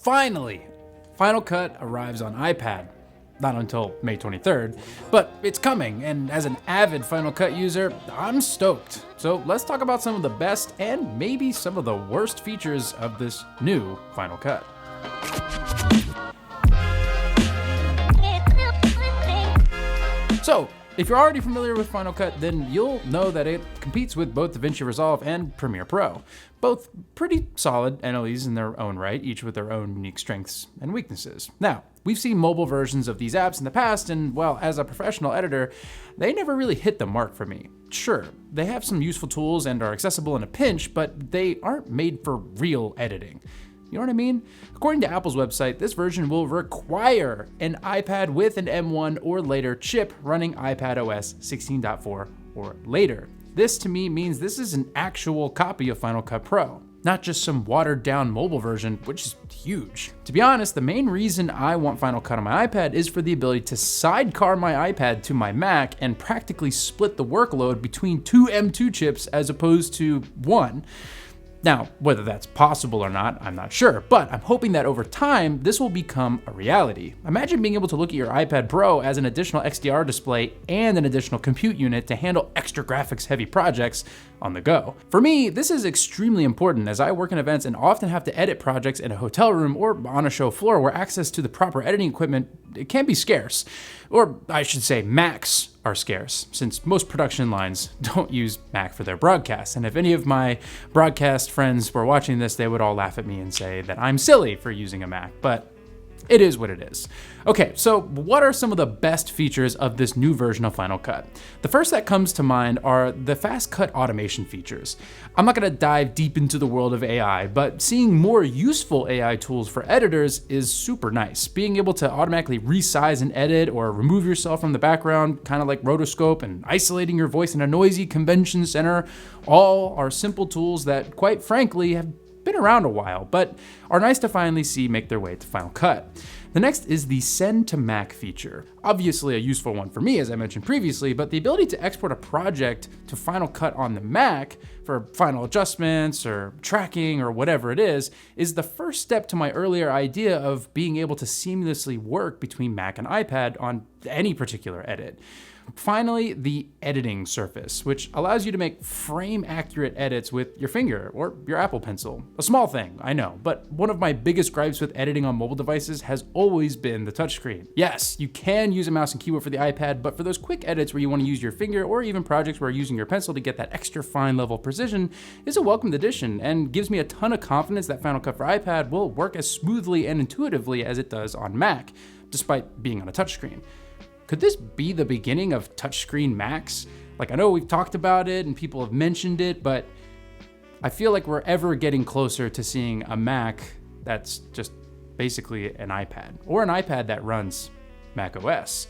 Finally, Final Cut arrives on iPad. Not until May 23rd, but it's coming, and as an avid Final Cut user, I'm stoked. So let's talk about some of the best and maybe some of the worst features of this new Final Cut. So, if you're already familiar with Final Cut, then you'll know that it competes with both DaVinci Resolve and Premiere Pro. Both pretty solid NLEs in their own right, each with their own unique strengths and weaknesses. Now, we've seen mobile versions of these apps in the past, and well, as a professional editor, they never really hit the mark for me. Sure, they have some useful tools and are accessible in a pinch, but they aren't made for real editing. You know what I mean? According to Apple's website, this version will require an iPad with an M1 or later chip running iPadOS 16.4 or later. This to me means this is an actual copy of Final Cut Pro, not just some watered down mobile version, which is huge. To be honest, the main reason I want Final Cut on my iPad is for the ability to sidecar my iPad to my Mac and practically split the workload between two M2 chips as opposed to one. Now, whether that's possible or not, I'm not sure, but I'm hoping that over time, this will become a reality. Imagine being able to look at your iPad Pro as an additional XDR display and an additional compute unit to handle extra graphics heavy projects on the go. For me, this is extremely important as I work in events and often have to edit projects in a hotel room or on a show floor where access to the proper editing equipment it can be scarce. Or I should say Macs are scarce, since most production lines don't use Mac for their broadcasts. And if any of my broadcast friends were watching this, they would all laugh at me and say that I'm silly for using a Mac, but it is what it is. Okay, so what are some of the best features of this new version of Final Cut? The first that comes to mind are the fast cut automation features. I'm not gonna dive deep into the world of AI, but seeing more useful AI tools for editors is super nice. Being able to automatically resize and edit or remove yourself from the background, kind of like rotoscope, and isolating your voice in a noisy convention center, all are simple tools that, quite frankly, have been around a while, but are nice to finally see make their way to Final Cut. The next is the Send to Mac feature. Obviously a useful one for me, as I mentioned previously, but the ability to export a project to Final Cut on the Mac for final adjustments or tracking or whatever it is the first step to my earlier idea of being able to seamlessly work between Mac and iPad on any particular edit. Finally, the editing surface, which allows you to make frame-accurate edits with your finger or your Apple Pencil. A small thing, I know, but one of my biggest gripes with editing on mobile devices has always been the touchscreen. Yes, you can use a mouse and keyboard for the iPad, but for those quick edits where you want to use your finger or even projects where using your pencil to get that extra fine level precision is a welcomed addition and gives me a ton of confidence that Final Cut for iPad will work as smoothly and intuitively as it does on Mac, despite being on a touchscreen. Could this be the beginning of touchscreen Macs? Like, I know we've talked about it and people have mentioned it, but I feel like we're ever getting closer to seeing a Mac that's just basically an iPad, or an iPad that runs Mac OS.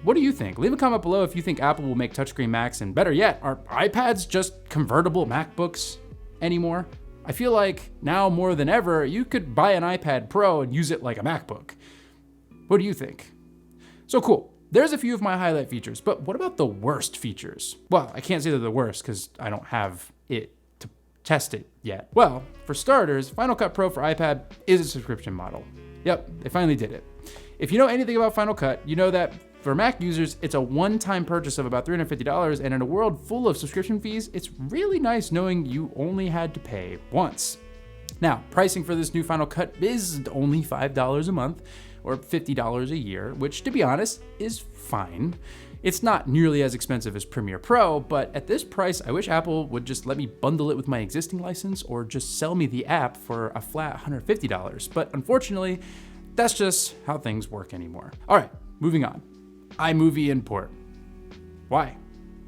What do you think? Leave a comment below if you think Apple will make touchscreen Macs, and better yet, are iPads just convertible MacBooks anymore? I feel like now more than ever, you could buy an iPad Pro and use it like a MacBook. What do you think? So cool. There's a few of my highlight features, but what about the worst features? Well, I can't say they're the worst because I don't have it to test it yet. Well, for starters, Final Cut Pro for iPad is a subscription model. Yep, they finally did it. If you know anything about Final Cut, you know that for Mac users, it's a one-time purchase of about $350, and in a world full of subscription fees, it's really nice knowing you only had to pay once. Now, pricing for this new Final Cut is only $5 a month, or $50 a year, which, to be honest, is fine. It's not nearly as expensive as Premiere Pro, but at this price, I wish Apple would just let me bundle it with my existing license or just sell me the app for a flat $150. But unfortunately, that's just how things work anymore. All right, moving on. iMovie import. Why?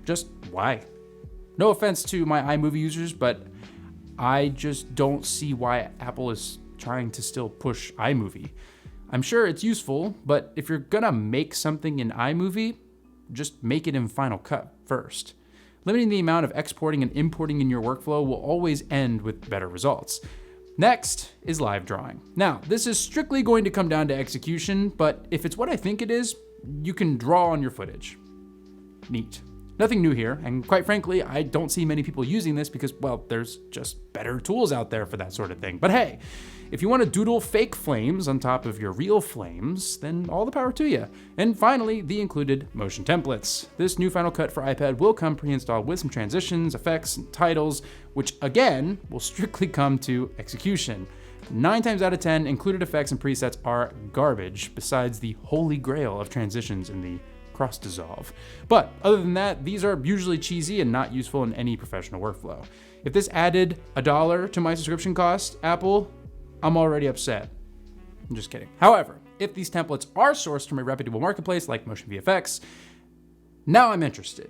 Just why? No offense to my iMovie users, but I just don't see why Apple is trying to still push iMovie. I'm sure it's useful, but if you're gonna make something in iMovie, just make it in Final Cut first. Limiting the amount of exporting and importing in your workflow will always end with better results. Next is live drawing. Now, this is strictly going to come down to execution, but if it's what I think it is, you can draw on your footage. Neat. Nothing new here, and quite frankly, I don't see many people using this because, well, there's just better tools out there for that sort of thing. But hey, if you want to doodle fake flames on top of your real flames, then all the power to you. And finally, the included motion templates. This new Final Cut for iPad will come pre-installed with some transitions, effects, and titles, which again, will strictly come to execution. 9 times out of 10, included effects and presets are garbage, besides the holy grail of transitions in the cross dissolve. But other than that, these are usually cheesy and not useful in any professional workflow. If this added $1 to my subscription cost, Apple, I'm already upset. I'm just kidding. However, if these templates are sourced from a reputable marketplace like Motion VFX, now I'm interested.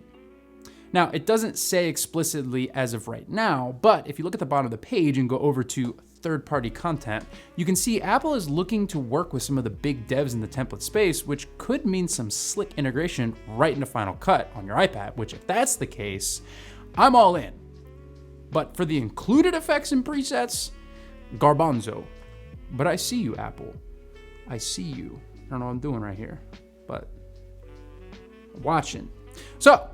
Now, it doesn't say explicitly as of right now, but if you look at the bottom of the page and go over to third-party content, you can see Apple is looking to work with some of the big devs in the template space, which could mean some slick integration right into Final Cut on your iPad, which if that's the case, I'm all in. But for the included effects and presets, garbanzo. But I see you, Apple. I see you. I don't know what I'm doing right here, but I'm watching. So,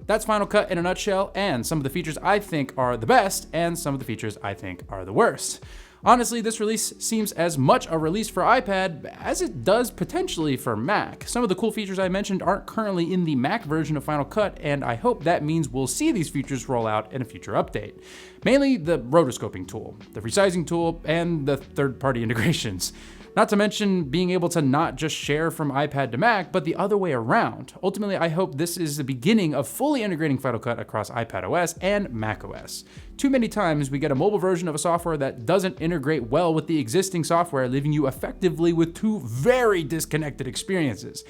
that's Final Cut in a nutshell, and some of the features I think are the best, and some of the features I think are the worst. Honestly, this release seems as much a release for iPad as it does potentially for Mac. Some of the cool features I mentioned aren't currently in the Mac version of Final Cut, and I hope that means we'll see these features roll out in a future update. Mainly the rotoscoping tool, the resizing tool, and the third-party integrations. Not to mention being able to not just share from iPad to Mac, but the other way around. Ultimately, I hope this is the beginning of fully integrating Final Cut across iPadOS and macOS. Too many times we get a mobile version of a software that doesn't integrate well with the existing software, leaving you effectively with two very disconnected experiences.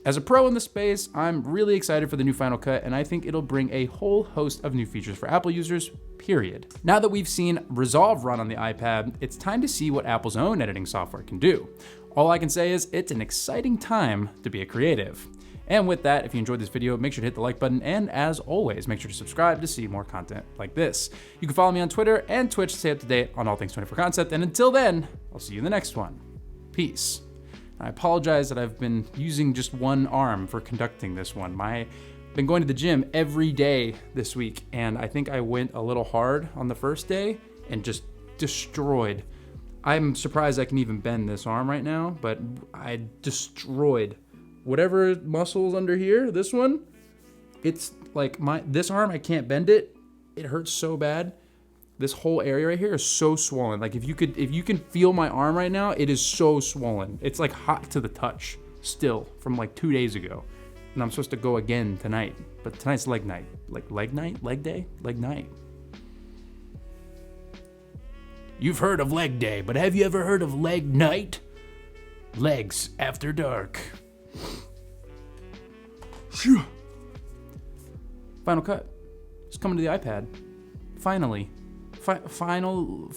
As a pro in the space, I'm really excited for the new Final Cut, and I think it'll bring a whole host of new features for Apple users, period. Now that we've seen Resolve run on the iPad, it's time to see what Apple's own editing software can do. All I can say is it's an exciting time to be a creative. And with that, if you enjoyed this video, make sure to hit the like button, and as always, make sure to subscribe to see more content like this. You can follow me on Twitter and Twitch to stay up to date on all things 24 Concept, and until then, I'll see you in the next one. Peace. I apologize that I've been using just one arm for conducting this one. I've been going to the gym every day this week, and I think I went a little hard on the first day and just destroyed. I'm surprised I can even bend this arm right now, but I destroyed whatever muscles under here. This one, it's like this arm, I can't bend it. It hurts so bad. This whole area right here is so swollen. Like if you can feel my arm right now, it is so swollen. It's like hot to the touch still from like 2 days ago. And I'm supposed to go again tonight, but tonight's leg night. Like leg night, leg day, leg night. You've heard of leg day, but have you ever heard of leg night? Legs after dark. Final Cut. It's coming to the iPad. Finally. Final